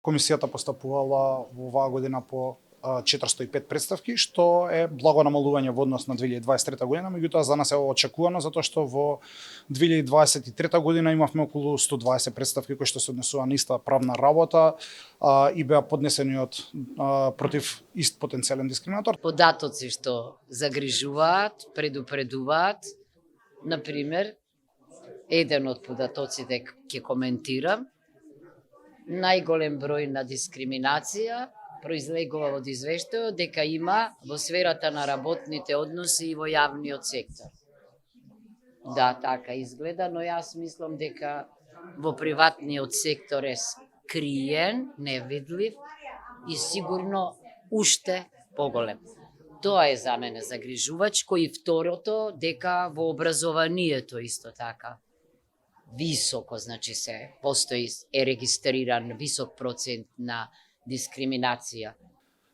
Комисијата постапувала во оваа година по 405 представки, што е благо намалување во однос на 2023 година, меѓутоа за нас е очекувано затоа што во 2023 година имавме околу 120 представки кои што се однесува на иста правна работа и беа поднесени од против ист потенцијален дискриминатор. Податоци што загрижуваат, предупредуваат, на пример, еден од податоците ќе коментирам, најголем број на дискриминација произлегува од извештајот дека има во сферата на работните односи и во јавниот сектор. Да, така изгледа, но јас мислам дека во приватниот сектор е скриен, невидлив и сигурно уште поголем. Тоа е за мене загрижувачко и второто дека во образованието исто така високо, значи постои е регистриран висок процент на дискриминација.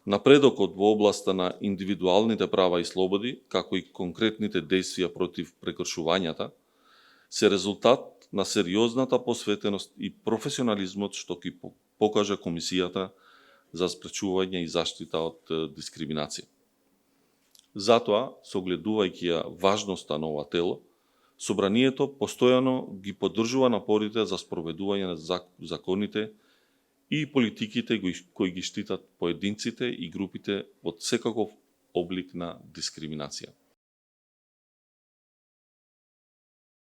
Напредокот во областа на индивидуалните права и слободи, како и конкретните действија против прекршувањата, се резултат на сериозната посветеност и професионализмот што ќе покажа Комисијата за спречување и заштита од дискриминација. Затоа, согледувајќи ја важноста на ова тело, Собранието постојано ги поддржува напорите за спроведување на законите и политиките кои ги штитат поединците и групите од секаков облик на дискриминација.